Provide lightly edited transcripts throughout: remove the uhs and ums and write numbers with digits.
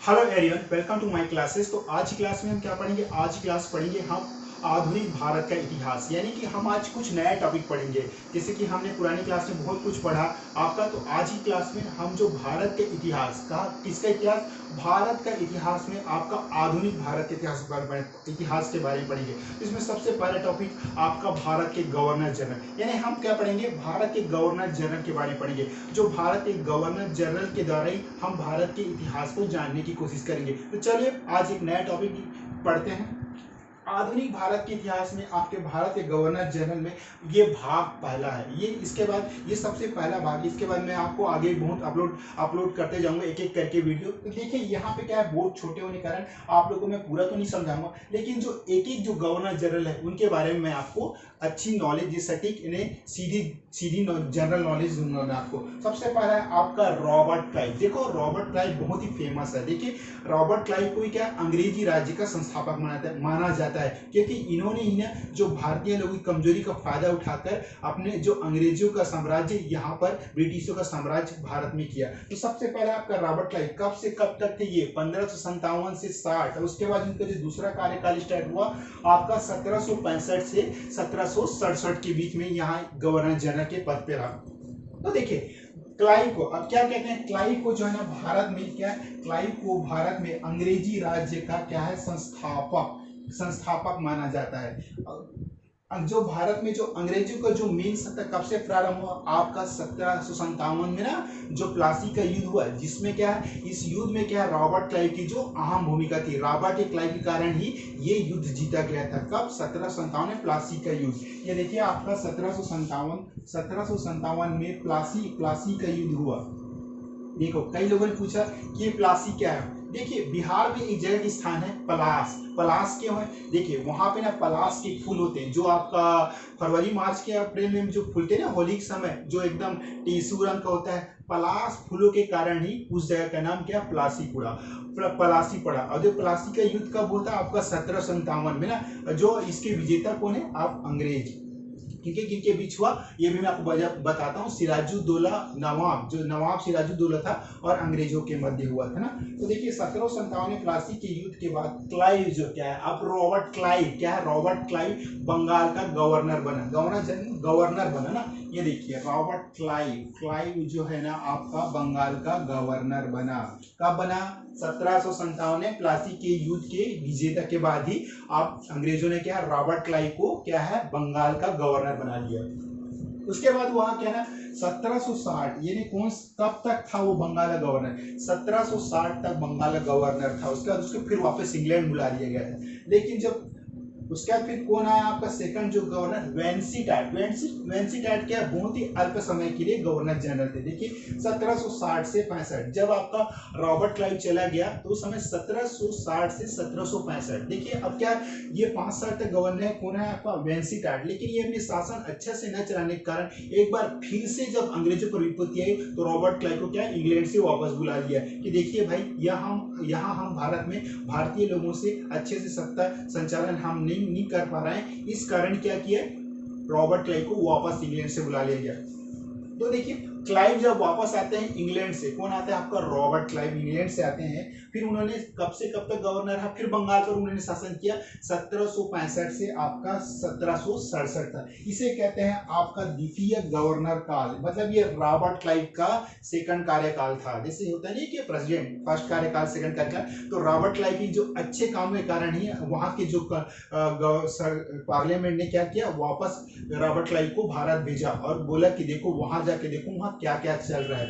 Hello everyone, welcome to my classes. तो आज की क्लास में हम क्या पढ़ेंगे? आज की क्लास पढ़ेंगे हम आधुनिक भारत का इतिहास, यानी कि हम आज कुछ नया टॉपिक पढ़ेंगे। जैसे कि हमने पुरानी क्लास में बहुत कुछ पढ़ा आपका, तो आज की क्लास में हम जो भारत के इतिहास का, किसका इतिहास? भारत का इतिहास में आपका आधुनिक भारत के इतिहास के बारे में पढ़ेंगे। इसमें सबसे पहला टॉपिक आपका भारत के गवर्नर जनरल, यानी हम क्या पढ़ेंगे? भारत के गवर्नर जनरल के बारे में पढ़ेंगे। जो भारत के गवर्नर जनरल के द्वारा ही हम भारत के इतिहास को जानने की कोशिश करेंगे। तो चलिए आज एक नया टॉपिक पढ़ते हैं। आधुनिक भारत के इतिहास में आपके भारत के गवर्नर जनरल में ये भाग पहला है। ये इसके बाद ये सबसे पहला भाग, इसके बाद मैं आपको आगे बहुत अपलोड अपलोड करते जाऊंगा एक एक करके वीडियो। तो देखिए यहाँ पे क्या है, बहुत छोटे होने के कारण आप लोगों को मैं पूरा तो नहीं समझाऊंगा, लेकिन जो एक एक जो गवर्नर जनरल है उनके बारे में मैं आपको अच्छी नॉलेज, सटीक, इन्हें सीधी सीधी जनरल नॉलेज दूंगा मैं आपको। सबसे पहला है आपका रॉबर्ट क्लाइव। देखो रॉबर्ट क्लाइव बहुत ही फेमस है। देखिए रॉबर्ट क्लाइव को क्या अंग्रेजी राज्य का संस्थापक माना जाता है, क्योंकि इन्होंने ही ना जो भारतीय लोगों की कमजोरी का फायदा उठाकर अपने जो अंग्रेजों का साम्राज्य यहाँ पर ब्रिटिशों का साम्राज्य भारत में किया। तो सबसे पहले आपका रॉबर्ट क्लाइव कब से कब तक थे? ये 1557 से 60। उसके बाद इनका जो दूसरा कार्यकाल स्टार्ट हुआ आपका 1765 से 1767 के बीच में यहाँ गवर्नर जनरल के पद पे रहा। तो देखिए क्लाइव को अब क्या कहते हैं? क्लाइव को जो है ना भारत में क्या है, क्लाइव को भारत में अंग्रेजी राज्य का क्या है, संस्थापक माना जाता है। जो भारत में जो अंग्रेजों का जो मेन सत्ता कब से प्रारंभ हुआ? आपका 1757 में ना जो प्लासी का युद्ध हुआ, जिसमें क्या है, इस युद्ध में क्या है, रॉबर्ट क्लाइव की जो अहम भूमिका थी। रॉबर्ट क्लाइव के कारण ही ये युद्ध जीता गया था। कब? 1757 में प्लासी का युद्ध। ये देखिए आपका 1757 में प्लासी का युद्ध हुआ। देखो कई लोगों ने पूछा कि ये प्लासी क्या है। देखिए बिहार में एक जगह की स्थान है पलास। पलास क्यों है? देखिए वहां पे ना पलास के फूल होते हैं, जो आपका फरवरी मार्च के अप्रैल में जो फूलते हैं ना होली के समय, जो एकदम टीसू रंग का होता है। पलास फूलों के कारण ही उस जगह का नाम क्या? पलासी पड़ा। और जो प्लासी का युद्ध कब होता है? आपका 1757 में ना। जो इसके विजेता कौन है? आप अंग्रेज। किनके किनके बीच हुआ ये भी मैं आपको बताता हूँ। सिराजुद्दौला नवाब, जो नवाब सिराजुद्दौला था और अंग्रेजों के मध्य हुआ था ना। तो देखिए 1757 में प्लासी के युद्ध के बाद क्लाइव जो क्या है, अब रॉबर्ट क्लाइव क्या है? रॉबर्ट क्लाइव बंगाल का गवर्नर बना। गवर्नर बना ना। ये देखिए रॉबर्ट क्लाइव जो है ना आपका बंगाल का गवर्नर बना। कब बना? 1757 में प्लासी के युद्ध के विजेता के बाद ही आप अंग्रेजों ने क्या, रॉबर्ट क्लाइव को क्या है, बंगाल का गवर्नर बना लिया। उसके बाद वहां क्या है, 1760 यानी कौन कब तक था वो बंगाल का गवर्नर? 1760 तक बंगाल का गवर्नर था। उसके बाद उसको फिर वापस इंग्लैंड बुला लिया गया था। लेकिन जब उसके बाद फिर कौन आया आपका सेकंड जो गवर्नर? वेंसीटैट क्या बहुत ही अल्प समय के लिए गवर्नर जनरल थे। देखिए 1760 से 65, जब आपका रॉबर्ट क्लाइव चला गया तो उस समय 1760 से 1765। देखिए अब क्या, ये 5 साल तक गवर्नर कौन है आपका? वेंसीटैट। लेकिन ये अपने शासन अच्छा से न चलाने के कारण एक बार फिर से जब अंग्रेजों पर विपत्ति आई तो रॉबर्ट क्लाइव को क्या इंग्लैंड से वापस बुला लिया कि देखिए भाई यहाँ हम भारत में भारतीय लोगों से अच्छे से सत्ता संचालन हम नहीं कर पा रहे हैं। इस कारण क्या किया, रॉबर्ट क्लाइव को वापस इंग्लैंड से बुला लिया गया। तो देखिए क्लाइव जब वापस आते हैं इंग्लैंड से, कौन आता है आपका? रॉबर्ट क्लाइव इंग्लैंड से आते हैं। फिर उन्होंने कब से कब तक गवर्नर रहा? फिर बंगाल पर उन्होंने शासन किया 1765 से आपका 1767 तक। इसे कहते हैं आपका द्वितीय गवर्नर काल। मतलब ये रॉबर्ट क्लाइव का सेकंड कार्यकाल था। जैसे होता नहीं कि प्रेसिडेंट फर्स्ट कार्यकाल, सेकंड कार्यकाल, तो रॉबर्ट क्लाइव की जो अच्छे काम के कारण ही वहां के जो पार्लियामेंट ने क्या किया, वापस रॉबर्ट क्लाइव को भारत भेजा और बोला कि देखो वहां जाके देखो वहां क्या क्या चल रहा है।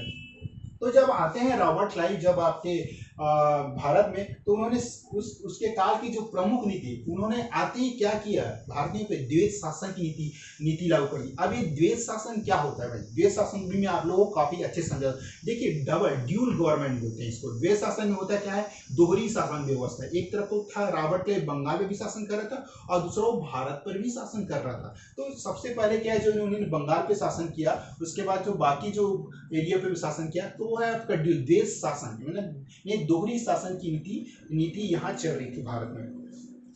तो जब आते हैं रॉबर्ट क्लाइव जब आपके भारत में, तो उन्होंने उसके काल की जो प्रमुख नीति, उन्होंने आते ही क्या किया, भारतीयों पे द्वैत शासन की नीति लागू कर दी। अब ये द्वैत शासन क्या होता है भाई? द्वैत शासन भी मैं आप लोगों को काफी अच्छे समझा। देखिए ड्यूल गवर्नमेंट बोलते हैं इसको। द्वैत शासन में होता क्या है, दोहरी शासन व्यवस्था। एक तरफ तो था रॉबर्ट क्लाइव बंगाल में भी शासन कर रहा था और दूसरा वो भारत पर भी शासन कर रहा था। तो सबसे पहले क्या है, जो उन्होंने बंगाल पे शासन किया, उसके बाद जो बाकी जो एरिया पे भी शासन किया, तो वो है आपका देश शासन। मतलब ये दोहरी शासन की नीति यहाँ चल रही थी भारत में।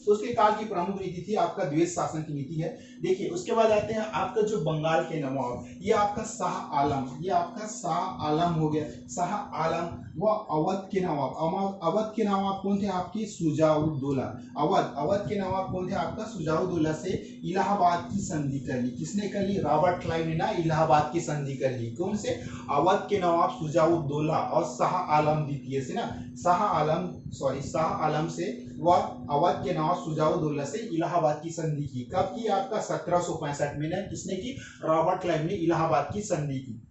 तो उसके काल की प्रमुख नीति थी आपका द्वेष शासन की नीति है। देखिए उसके बाद आते हैं आपका जो बंगाल के नवाब, ये आपका शाह आलम, ये आपका शाह आलम हो गया। शाह आलम व अवध के नवाब, अवध के नवाब कौन थे आपके? शुजाउद्दौला। अवध के नवाब कौन थे आपका? शुजाउद्दौला से इलाहाबाद की संधि कर ली। किसने कर ली? रॉबर्ट क्लाइव ने ना इलाहाबाद की संधि कर ली। कौन से? अवध के नवाब शुजाउद्दौला और शाह आलम द्वितीय से ना, शाह आलम से व अवध के नवाब शुजाउद्दौला से इलाहाबाद की संधि की। कब की? आपका 1765 में ना। किसने की? रॉबर्ट क्लाइव ने इलाहाबाद की संधि की।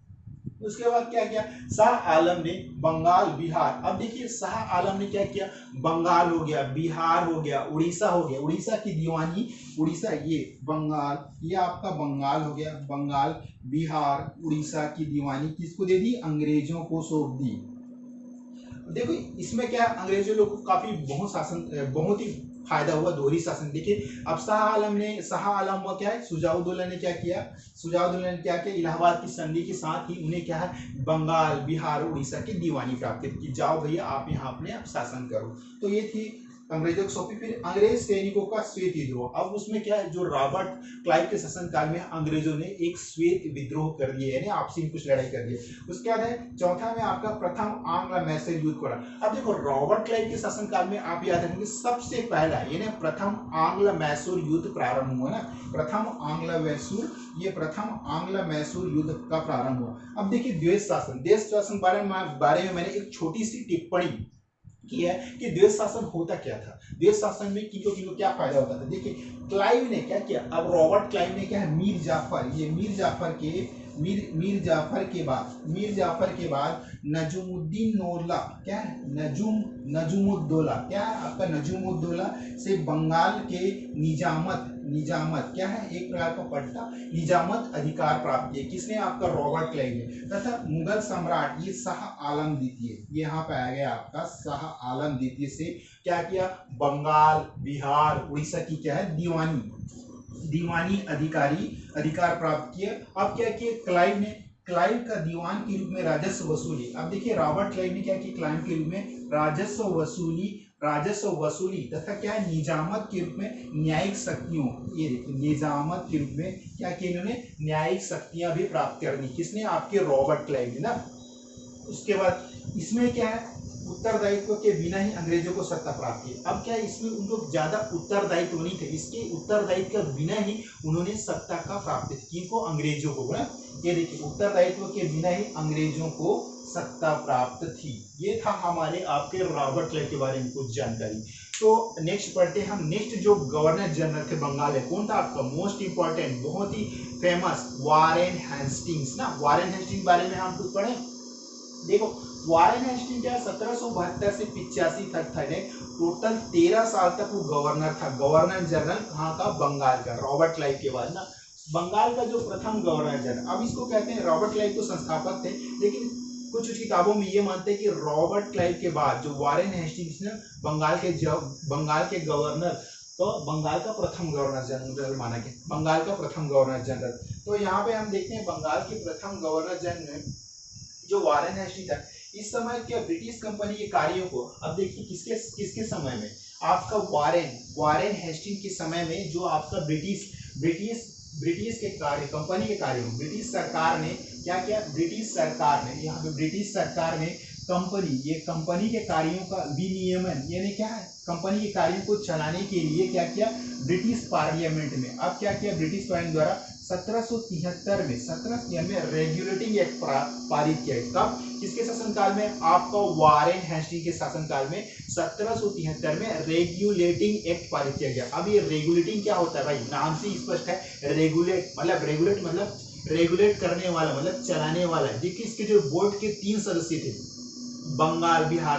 उसके बाद क्या किया? शाह आलम ने बंगाल, बिहार, अब देखिए शाह आलम ने क्या किया? बंगाल हो गया, बिहार हो गया, उड़ीसा हो गया, उड़ीसा की दीवानी, उड़ीसा ये बंगाल, ये आपका बंगाल हो गया, बंगाल, बिहार, उड़ीसा की दीवानी किसको दे दी? अंग्रेजों को सौंप दी। देखो इसमें क्या, अंग्रेजों लोग को काफी बहुत ही फायदा हुआ दोहरी शासन। देखिए अब शाह आलम हुआ क्या है? शुजाउद्दौला ने क्या किया? इलाहाबाद की संधि के साथ ही उन्हें क्या है? बंगाल, बिहार, उड़ीसा की दीवानी प्राप्त की। जाओ भैया आप यहाँ अपने आप शासन करो। तो ये थी अंग्रेजों को सौंपी। फिर अंग्रेज सैनिकों का श्वेत विद्रोह। अब उसमें क्या है? जो रॉबर्ट क्लाइव के शासनकाल में अंग्रेजों ने एक श्वेत विद्रोह कर दिया, यानी आपसी में कुछ लड़ाई कर दी। उसके बाद है चौथा में आपका प्रथम आंग्ल मैसूर युद्ध पड़ा। अब देखो रॉबर्ट क्लाइव के शासनकाल में आप याद रखेंगे सबसे पहला यानी प्रथम आंग्ल मैसूर युद्ध प्रारंभ हुआ ना। प्रथम आंग्ल मैसूर युद्ध का प्रारंभ हुआ। अब देखिए देश शासन बारे में मैंने एक छोटी सी टिप्पणी की है कि द्वेष शासन होता क्या था, द्वेष शासन में किनको क्या फायदा होता था। देखिए क्लाइव ने क्या किया? अब रॉबर्ट क्लाइव ने क्या है? मीर जाफर के बाद नजमुद्दीन नौला, क्या है? नजमुद्दौला, क्या है आपका? नजमुद्दौला से बंगाल के निजामत क्या है? एक प्रकार का पट्टा, निजामत अधिकार प्राप्त किए। किसने? आपका रॉबर्ट क्लाइव ने। तथा मुगल सम्राट ये शाह आलम द्वितीय, ये यहाँ पे आ गया आपका शाह आलम द्वितीय से क्या किया? बंगाल, बिहार, उड़ीसा की क्या है? दीवानी अधिकार प्राप्त किए। अब क्या किए? क्लाइव का दीवान के रूप में राजस्व वसूली। अब देखिए रॉबर्ट क्लाइव ने क्या किया? क्लाइव के रूप में राजस्व वसूली तथा क्या है? निजामत के रूप में न्यायिक शक्तियों, ये देखिए निजामत के रूप में क्या किया इन्होंने? न्यायिक शक्तियां भी प्राप्त कर दी। किसने? आपके रॉबर्ट क्लाइव ने ना। उसके बाद इसमें क्या है? उत्तरदायित्व के बिना ही अंग्रेजों को सत्ता प्राप्त की। अब क्या है? इसमें उनको ज्यादा उत्तरदायित्व नहीं थे, इसके उत्तरदायित्व के बिना ही उन्होंने सत्ता का प्राप्त की। किनको? अंग्रेजों को ना। ये देखिए उत्तरदायित्व के बिना ही अंग्रेजों को सत्ता प्राप्त थी। ये था हमारे आपके रॉबर्ट क्लाइव के बारे में कुछ जानकारी। तो नेक्स्ट पढ़ते हैं हम। नेक्स्ट जो गवर्नर जनरल थे बंगाल है, कौन था आपका? मोस्ट इंपॉर्टेंट, बहुत ही फेमस, वारेन हेस्टिंग्स ना। वारेन हेस्टिंग्स बारे में हम कुछ पढ़े। देखो वारेन हेस्टिंग्स क्या 1772 से 85 तक था, टोटल 13 साल तक वो गवर्नर था। गवर्नर जनरल कहाँ का? बंगाल का। रॉबर्ट क्लाइव के बाद ना बंगाल का जो प्रथम गवर्नर जनरल, अब इसको कहते हैं रॉबर्ट क्लाइव तो संस्थापक थे, लेकिन कुछ किताबों में ये मानते हैं कि रॉबर्ट क्लाइव के बाद जो वारेन हेस्टिंग्स ने बंगाल के गवर्नर, तो बंगाल का प्रथम गवर्नर जनरल माना गया। बंगाल का प्रथम गवर्नर जनरल। तो यहाँ पे हम देखते हैं बंगाल के प्रथम गवर्नर जनरल जो वारेन हेस्टिंग्स था, इस समय क्या ब्रिटिश कंपनी के कार्यों को, अब देखिए किसके समय में? आपका वारेन हेस्टिंग्स के समय में जो आपका ब्रिटिश के कार्य, कंपनी के कार्यों, ब्रिटिश सरकार ने क्या किया? यहाँ पे ब्रिटिश सरकार ने कंपनी के कार्यों का विनियमन, यानी क्या है? कंपनी के कार्यों को चलाने के लिए क्या किया? ब्रिटिश पार्लियामेंट में, अब क्या किया? ब्रिटिश पार्लियामेंट द्वारा 1773 में रेगुलेटिंग एक्ट पारित किया। कब? किसके शासनकाल में? आपका वारेन हेस्टिंग्स के शासनकाल में 1773 में रेगुलेटिंग एक्ट पारित किया गया। अब ये रेगुलेटिंग क्या होता है भाई? नाम से स्पष्ट है, रेगुलेट मतलब रेगुलेट करने वाला, मतलब चलाने वाला है। देखिए इसके जो बोर्ड के 3 सदस्य थे, बंगाल, बिहार,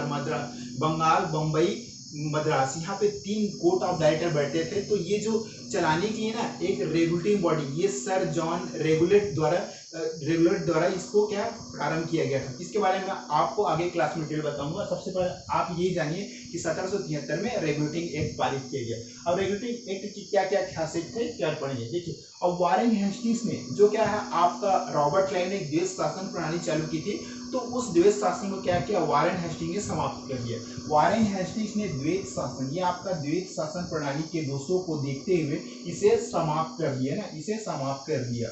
बम्बई, मद्रास, यहाँ पे 3 कोर्ट ऑफ डायरेक्टर बैठे थे। तो ये जो चलाने के लिए ना एक रेगुलेटिंग बॉडी, ये सर जॉन रेगुलेट द्वारा रेगुलर द्वारा इसको क्या प्रारंभ किया गया था। इसके बारे में आपको आगे क्लास में डिटेल बताऊंगा। सबसे पहले आप ये जानिए कि 1773 में रेगुलेटिंग एक्ट पारित किया गया। अब रेगुलेटिंग एक्ट की क्या क्या खासियत थे क्या पढ़ेंगे। देखिए, अब वारेन हेस्टिंग्स ने जो क्या है आपका रॉबर्ट क्लाइव ने द्वैध शासन प्रणाली चालू की थी, तो उस द्वैध शासन को क्या किया वारेन हेस्टिंग्स ने समाप्त कर दिया। वारेन हेस्टिंग्स ने द्वैध शासन, ये आपका द्वैध शासन प्रणाली के दोषों को देखते हुए इसे समाप्त कर दिया ना, इसे समाप्त कर दिया।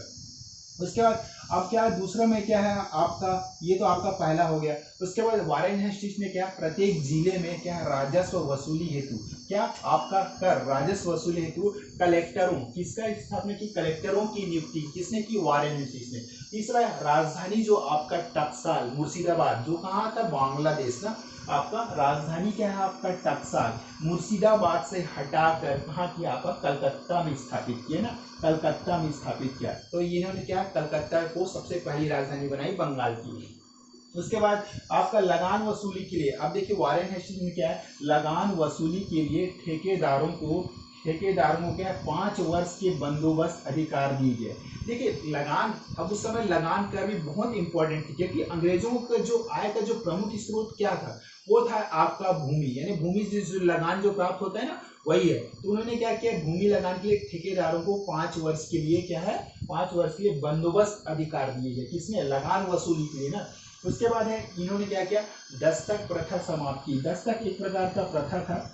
उसके बाद अब क्या है दूसरा में क्या है आपका, ये तो आपका पहला हो गया। उसके बाद वारेन हेस्टिंग्स ने क्या प्रत्येक जिले में क्या राजस्व वसूली हेतु क्या आपका कर राजस्व वसूली हेतु कलेक्टरों किसका स्थापना की, कलेक्टरों की नियुक्ति किसने की, वारेन हेस्टिंग्स ने। तीसरा राजधानी जो आपका टकसाल मुर्शिदाबाद, जो कहाँ था बांग्लादेश ना, आपका राजधानी क्या है आपका टकसाल, मुर्शिदाबाद से हटाकर कहाँ किया आपका कलकत्ता में स्थापित किया ना, कलकत्ता में स्थापित किया। तो इन्होंने क्या कलकत्ता को सबसे पहली राजधानी बनाई बंगाल की। उसके बाद आपका लगान वसूली के लिए, अब देखिए वारेन हेस्टिंग्स में क्या है, लगान वसूली के लिए ठेकेदारों को क्या 5 वर्ष के बंदोबस्त अधिकार दिए गए। देखिए लगान, अब उस समय लगान कर भी बहुत इंपॉर्टेंट थी, क्योंकि अंग्रेजों का जो आय का जो प्रमुख स्रोत क्या था, वो था आपका भूमि, यानी भूमि से जो लगान जो प्राप्त होता है ना वही है। तो उन्होंने क्या किया, भूमि लगान के लिए ठेकेदारों को 5 वर्ष के लिए क्या है 5 वर्ष के लिए बंदोबस्त अधिकार दिए गए, किसने, लगान वसूली के लिए ना। उसके बाद है इन्होंने क्या किया, दस्तक प्रथा समाप्त की। दस्तक एक प्रकार का प्रथा था,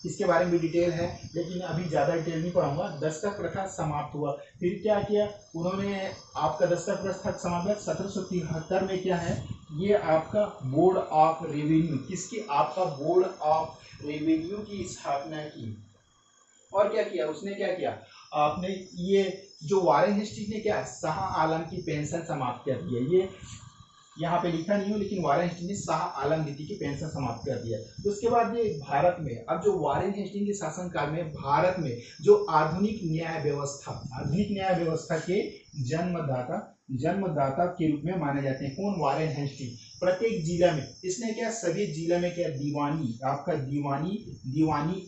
इसके बारे में भी डिटेल है, लेकिन अभी ज्यादा डिटेल नहीं पढ़ाऊंगा। दस्तक प्रथा समाप्त हुआ, फिर क्या किया उन्होंने, आपका दस्तक प्रथा समाप्त 1773 में क्या है, ये आपका बोर्ड ऑफ रेवेन्यू, किसकी, आपका बोर्ड ऑफ रेवेन्यू की स्थापना की। और क्या किया उसने, क्या किया आपने, ये जो वारेन हेस्टिंग्स ने क्या शाह आलम की पेंशन समाप्त कर दी है। ये यहाँ पे लिखा नहीं हो, लेकिन वारेन हेस्टिंग्स ने शाह आलम नीति की पेंशन समाप्त कर दिया। तो उसके बाद ये भारत में, अब जो वारेन हेस्टिंग्स के शासनकाल में भारत में जो आधुनिक न्याय व्यवस्था के जन्मदाता के रूप में माने जाते हैं, कौन, वारेन हेस्टिंग्स। प्रत्येक जिला में इसने क्या, सभी जिला में क्या दीवानी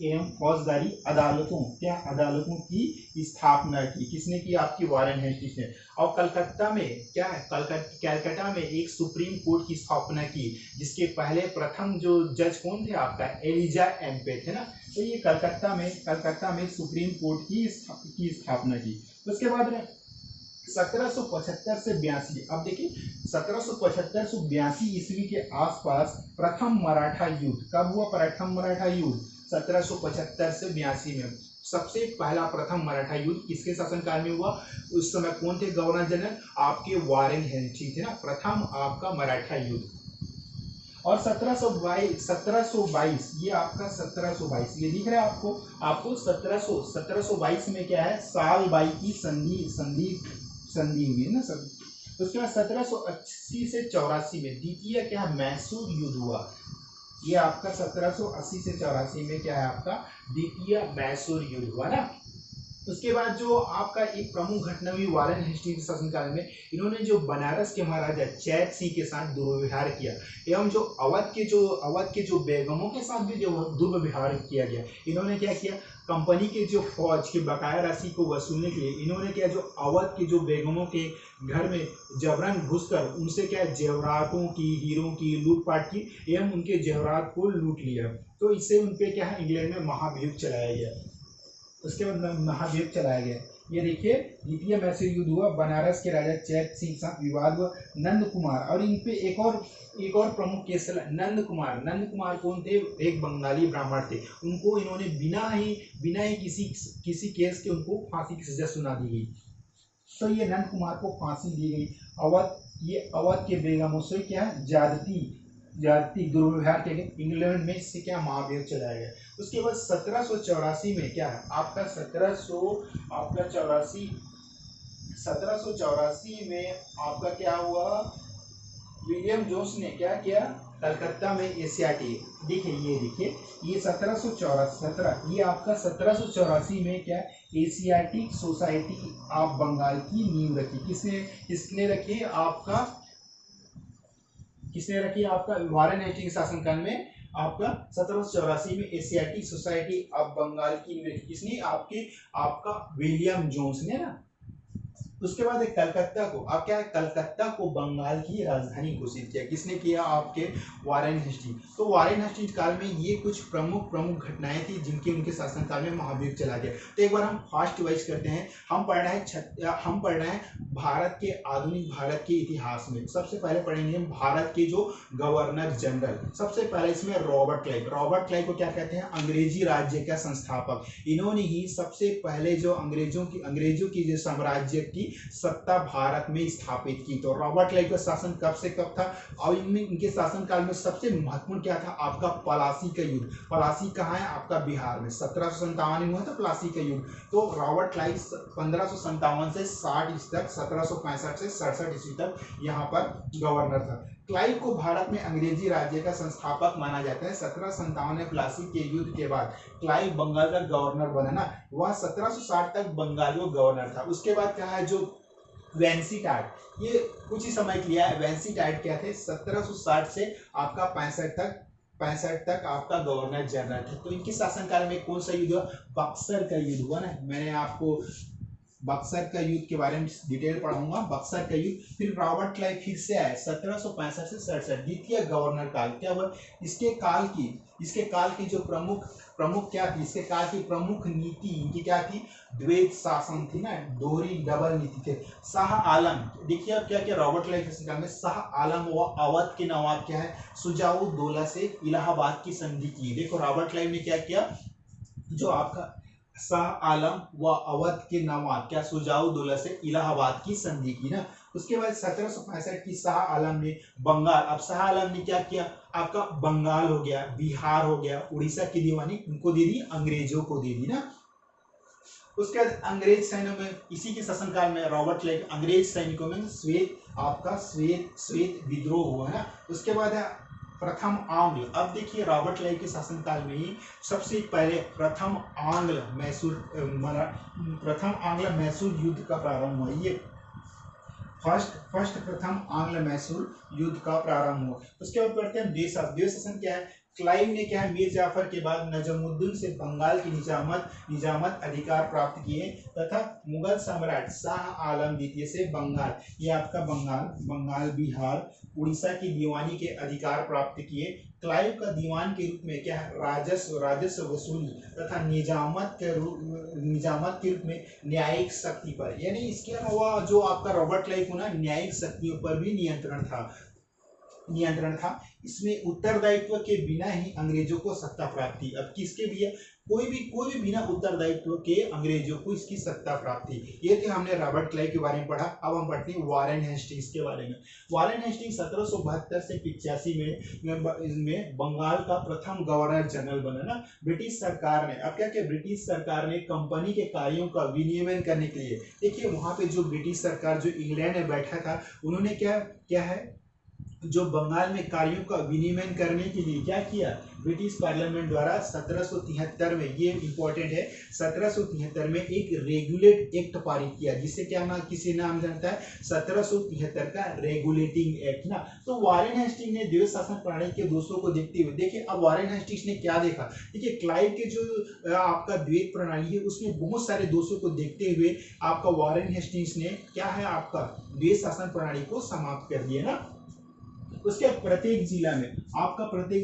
एवं फौजदारी अदालतों की स्थापना की, किसने की, आपकी वारेन हेस्टिंग्स ने। और कलकत्ता में क्या है, कलकत्ता में एक सुप्रीम कोर्ट की स्थापना की, जिसके पहले प्रथम जो जज कौन थे, आपका एलिजा एम्पे थे ना। तो ये कलकत्ता में सुप्रीम कोर्ट की स्थापना की। उसके बाद 1775 से 82, अब देखिए 1775 से 82 ईस्वी के आसपास प्रथम मराठा युद्ध, कब हुआ प्रथम मराठा युद्ध, 1775 से 82 में सबसे पहला प्रथम मराठा युद्ध किसके शासनकाल में हुआ। उस समय कौन थे गवर्नर जनरल, आपके वारेन हेस्टिंग्स थे ना, प्रथम आपका मराठा युद्ध। और 1722 ये आपका 1722 ये दिख रहा है आपको 1722 में क्या है, साल बाई की संधि हुई है ना सर। उसके बाद 1780 से 84 में द्वितीय क्या है मैसूर युद्ध हुआ। ये आपका 1780 से 84 में क्या है आपका द्वितीय मैसूर युद्ध हुआ ना। उसके बाद जो आपका एक प्रमुख घटना हुई वारेन हेस्टिंग्स के शासनकाल में, इन्होंने जो बनारस के महाराजा चैत सिंह के साथ दुर्व्यवहार किया, एवं जो अवध के जो बेगमों के साथ भी जो दुर्व्यवहार किया गया। इन्होंने क्या किया, कंपनी के जो फौज की बकाया राशि को वसूलने के लिए इन्होंने क्या, जो अवध के जो बेगमों के घर में जबरन घुसकर उनसे क्या जेवरातों की, हीरों की लूटपाट की एवं उनके जेवरात को लूट लिया। तो इससे उनपे क्या है इंग्लैंड में महाभियोग चलाया गया। उसके बाद महाभियोग चलाया गया। ये देखिए द्वितीय मैसूर युद्ध हुआ, बनारस के राजा चैत सिंह साथ विवाद हुआ, नंद कुमार, और इन पे एक और प्रमुख केस चला, नंद कुमार कौन थे, एक बंगाली ब्राह्मण थे। उनको इन्होंने बिना ही किसी केस के उनको फांसी की सजा सुना दी गई। तो ये नंद कुमार को फांसी दी गई। अवध के बेगमों से क्या ज्यादती दुर्व्यवहार के लिए इंग्लैंड में इससे क्या महाभियोग चलाया गया। उसके बाद 1784 में क्या है आपका 1784 में आपका क्या हुआ, विलियम जोन्स ने क्या किया, कलकत्ता में एशियाटिक, देखिए ये 1784 ये आपका 1784 में क्या एशियाटिक सोसाइटी ऑफ बंगाल की नींव रखी। किसने रखी, आपका वारेन हेस्टिंग्स शासनकाल में आपका 1784 में एशियाटिक सोसाइटी ऑफ बंगाल की नींव रखी। किसने, आपका विलियम जोन्स ने ना। उसके बाद एक कलकत्ता को, अब क्या है, कलकत्ता को बंगाल की राजधानी घोषित किया। किसने किया? आपके वारेन हेस्टिंग्स। तो वारेन हेस्टिंग्स काल में ये कुछ प्रमुख प्रमुख घटनाएं थी जिनके उनके शासनकाल में महायुद्ध चला गया। तो एक बार हम फास्ट वाइज करते हैं। हम पढ़ रहे हैं भारत के आधुनिक भारत के इतिहास में। सबसे पहले पढ़ेंगे हम भारत के जो गवर्नर जनरल। सबसे पहले इसमें रॉबर्ट क्लाइव। रॉबर्ट क्लाइव को क्या कहते हैं? अंग्रेजी राज्य का संस्थापक। इन्होंने ही सबसे पहले जो अंग्रेजों की जो साम्राज्य की सत्ता भारत में स्थापित की। तो रॉबर्ट क्लाइव का शासन कब से कब था? और इनके शासनकाल में सबसे महत्वपूर्ण क्या था? आपका पलासी का युद्ध। पलासी कहाँ है? आपका बिहार में। 1757 में हुआ था पलासी का युद्ध। तो रॉबर्ट क्लाइव 1557 से 60 ईस्वी तक, 1765 से 67 ईस्वी तक यहाँ पर गवर्नर था। क्लाइव को भारत में अंग्रेजी राज्य का संस्थापक माना जाता है। 1757 में प्लासी के युद्ध के बाद क्लाइव बंगाल का गवर्नर बना ना, वह 1760 तक बंगाल का गवर्नर था। उसके बाद क्या है, जो वेंसीटाट, ये कुछ ही समय किया है। वेंसीटाट क्या थे? 1760 से आपका 65 तक आपका गवर्नर जनरल थे। तो इनके शासनकाल में कौन सा युद्ध हुआ? बक्सर का युद्ध हुआ ना। मैंने आपको बक्सर का युद्ध के बारे में डिटेल पढ़ाऊंगा। बक्सर का युद्ध। फिर रॉबर्ट क्लाइव फिर से आए 1765 से 67, द्वितीय गवर्नर काल। क्या हुआ? इसके काल की जो प्रमुख क्या थी? इसके काल की प्रमुख नीति इनकी क्या थी? द्वैत शासन थी ना, दोहरी डबल नीति थे। शाह आलम, देखिए अब क्या क्या रॉबर्ट क्लाइव के शासनकाल में शाह आलम व अवध के नवाब क्या है? शुजाउद्दौला से इलाहाबाद की संधि की। देखो रॉबर्ट क्लाइव ने क्या किया? जो आपका शाह आलम व अवध के नवाब क्या शुजाउद्दौला से इलाहाबाद की संधि की ना। उसके बाद 1765 की शाह आलम ने बंगाल, अब शाह आलम ने क्या किया? आपका बंगाल हो गया, बिहार हो गया, उड़ीसा की दीवानी उनको दे दी, अंग्रेजों को दे दी ना। उसके बाद अंग्रेज सैनिकों में, इसी के शासनकाल में रॉबर्ट क्लाइव अंग्रेज सैनिकों में श्वेत विद्रोह हुआ है। उसके बाद है प्रथम आंग्ल। अब देखिए रॉबर्ट क्लाइव के शासनकाल में ही सबसे पहले प्रथम आंग्ल मैसूर युद्ध का प्रारंभ हुआ। ये प्रथम आंग्ल मैसूर युद्ध का प्रारंभ हुआ। उसके बाद पढ़ते हैं द्वैत शासन क्या है? क्लाइव ने क्या है? मीर जाफर के बाद नजमुद्दीन से बंगाल की निजामत अधिकार प्राप्त किए तथा मुगल सम्राट शाह आलम द्वितीय से बंगाल, ये आपका बंगाल बिहार उड़ीसा की दीवानी के अधिकार प्राप्त किए। क्लाइव का दीवान के रूप में क्या है? राजस्व वसूली तथा निजामत के रूप में न्यायिक शक्ति पर, यानी इसके अलावा जो आपका रॉबर्ट क्लाइव को ना न्यायिक शक्तियों पर भी नियंत्रण था। इसमें उत्तरदायित्व के बिना ही अंग्रेजों को सत्ता प्राप्त थी। अब किसके भी कोई भी बिना उत्तरदायित्व के अंग्रेजों को इसकी सत्ता प्राप्त थी। ये थे हमने रॉबर्ट क्लाइव के बारे में पढ़ा। अब हम पढ़ते हैं वारेन हेस्टिंग्स के बारे में। वारेन हेस्टिंग्स 1772 से 85 में बंगाल का प्रथम गवर्नर जनरल बना ना। ब्रिटिश सरकार ने अब क्या किया? ब्रिटिश सरकार ने कंपनी के कार्यों का विनियमन करने के लिए, देखिए वहां पे जो ब्रिटिश सरकार जो इंग्लैंड में बैठा था, उन्होंने क्या है जो बंगाल में कार्यों का विनिमय करने के लिए क्या किया? ब्रिटिश पार्लियामेंट द्वारा 1773 में, ये इंपॉर्टेंट है, 1773 में एक रेगुलेट एक्ट पारित किया, जिसे क्या नाम किसी नाम जानता है? 1773 का रेगुलेटिंग एक्ट ना। तो वारेन हेस्टिंग्स ने द्वैत शासन प्रणाली के दोषों को देखते हुए, देखिए अब वारेन हेस्टिंग्स ने क्या देखा? देखिए क्लाइव के जो आपका द्वैत प्रणाली है उसमें बहुत सारे दोषों को देखते हुए आपका वारेन हेस्टिंग्स ने क्या है? आपका द्वैत शासन प्रणाली को समाप्त कर दिया ना। उसके प्रत्येक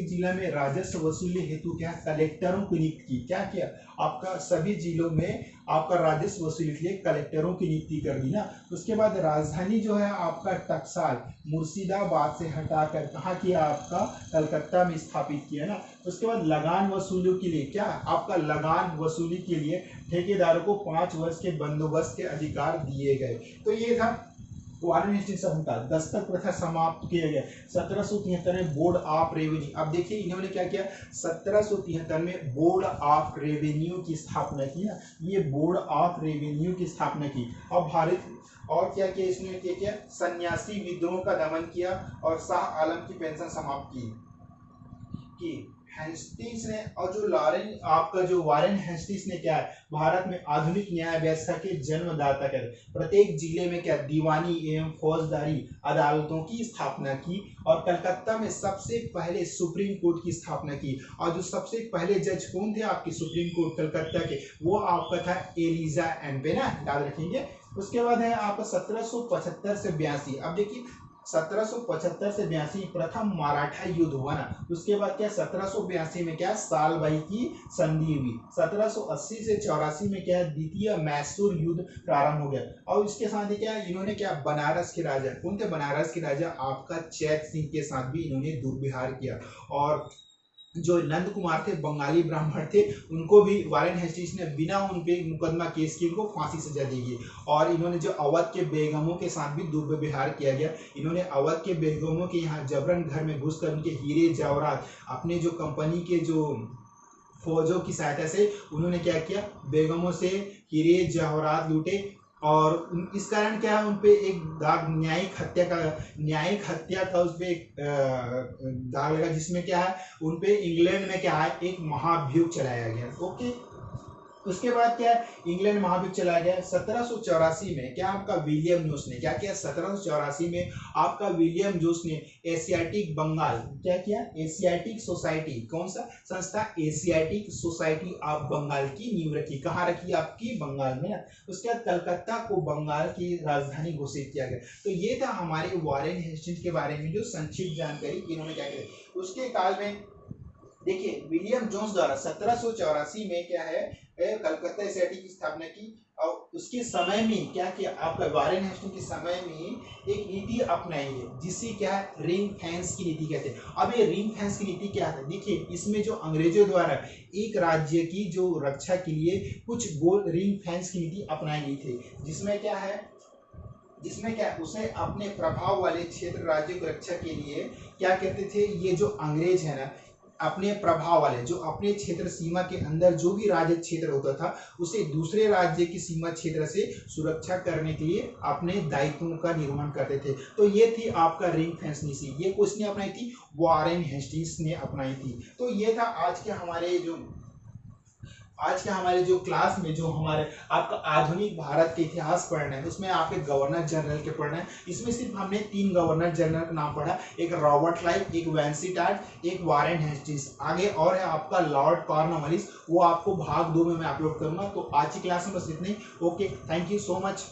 जिला में राजस्व वसूली हेतु क्या कलेक्टरों की नियुक्ति की। क्या किया? आपका सभी जिलों में आपका राजस्व वसूली के लिए कलेक्टरों की नियुक्ति कर दी ना। उसके बाद राजधानी जो है आपका टकसाल मुर्शिदाबाद से हटाकर कहाँ किया? आपका कलकत्ता में स्थापित किया ना। उसके बाद लगान वसूली के लिए क्या? आपका लगान वसूली के लिए ठेकेदारों को 5 वर्ष के बंदोबस्त के अधिकार दिए गए। तो ये था वारेन हेस्टिंग्स का दस्तक प्रथा समाप्त किया गया 1773 में बोर्ड ऑफ रेवेन्यू। अब देखिए इन्होंने क्या किया? 1773 में बोर्ड ऑफ रेवेन्यू की स्थापना की ना। ये बोर्ड ऑफ रेवेन्यू की स्थापना की। अब भारत और क्या किया इसने? क्या सन्यासी विद्रोह का दमन किया और शाह आलम की पेंशन समाप्त की। हेस्टिंग्स ने और जो वारेन हेस्टिंग्स ने क्या है? भारत में आधुनिक न्याय व्यवस्था के जन्मदाता कर प्रत्येक जिले में क्या दीवानी एवं फौजदारी अदालतों की स्थापना की और कलकत्ता में सबसे पहले सुप्रीम कोर्ट की स्थापना की। और जो सबसे पहले जज कौन थे आपके सुप्रीम कोर्ट कलकत्ता के? वो आपका था एलिजा एम्पे ना, याद रखेंगे उसके बाद है आपका 1775 से 82। अब देखिए 1775 से 82 प्रथम मराठा युद्ध हुआ ना, उसके बाद क्या 1782 में क्या सालबाई की संधि हुई, 1780 से 84 में क्या द्वितीय मैसूर युद्ध प्रारंभ हो गया। और इसके साथ ही क्या इन्होंने क्या बनारस के राजा, कौन थे बनारस के राजा आपका चैत सिंह के साथ भी इन्होंने दुर्व्यवहार किया। और जो नंद कुमार थे बंगाली ब्राह्मण थे, उनको भी वारेन हेस्टिंग्स ने बिना उन पे मुकदमा केस की उनको फांसी सजा दी गई। और इन्होंने जो अवध के बेगमों के साथ भी दुर्व्यवहार किया गया। इन्होंने अवध के बेगमों के यहाँ जबरन घर में घुसकर उनके हीरे जवाहरात अपने जो कंपनी के जो फौजों की सहायता से उन्होंने क्या किया, बेगमों से हीरे जवाहरात लूटे। और इस कारण क्या है उन पे एक दाग न्यायिक हत्या का उस पे एक दाग लगा, जिसमें क्या है उन पे इंग्लैंड में क्या है एक महाभियोग चलाया गया। ओके, उसके बाद क्या है इंग्लैंड महाभियोग चलाया गया। 1784 में क्या आपका विलियम जोस ने क्या किया, 1784 में आपका विलियम जोस ने एशियाटिक बंगाल क्या किया, एशियाटिक सोसाइटी, कौन सा संस्था, एशियाटिक सोसाइटी ऑफ बंगाल की नींव रखी। कहाँ रखी, आपकी बंगाल में ना। उसके बाद कलकत्ता को बंगाल की राजधानी घोषित किया गया। तो ये था हमारे वारेन हेस्टिंग्स के बारे में जो संक्षिप्त जानकारी इन्होंने क्या किया। उसके काल में देखिए विलियम जोन्स द्वारा 1784 में क्या है कलकत्ता एशियाटिक की स्थापना की। और उसके समय में क्या किया, आपका वारेन हेस्टिंग्स के समय में एक नीति अपनाई है जिसे क्या है रिंग फेंस की नीति कहते हैं। अब ये रिंग फेंस की नीति क्या है, देखिए इसमें जो अंग्रेजों द्वारा एक राज्य की जो रक्षा के लिए कुछ गोल रिंग फेंस की नीति अपनाई गई थी, जिसमें क्या है उसने अपने प्रभाव वाले क्षेत्र राज्यों की रक्षा के लिए क्या कहते थे, ये जो अंग्रेज है ना अपने प्रभाव वाले जो अपने क्षेत्र सीमा के अंदर जो भी राज्य क्षेत्र होता था उसे दूसरे राज्य की सीमा क्षेत्र से सुरक्षा करने के लिए अपने दायित्वों का निर्वहन करते थे। तो ये थी आपका रिंग फेंस नीति। ये किसने अपनाई थी, वारेन हेस्टिंग्स ने अपनाई थी। तो ये था आज के हमारे जो क्लास में जो हमारे आपका आधुनिक भारत के इतिहास पढ़ना है, उसमें आपके गवर्नर जनरल के पढ़ना है। इसमें सिर्फ हमने 3 गवर्नर जनरल का नाम पढ़ा, एक रॉबर्ट क्लाइव, एक वेंसीटाट, एक वारेन हेस्टिंग्स। आगे और है आपका लॉर्ड कॉर्नवालिस, वो आपको भाग 2 में मैं अपलोड करूंगा। तो आज की क्लास में बस इतने। Okay, thank you so much.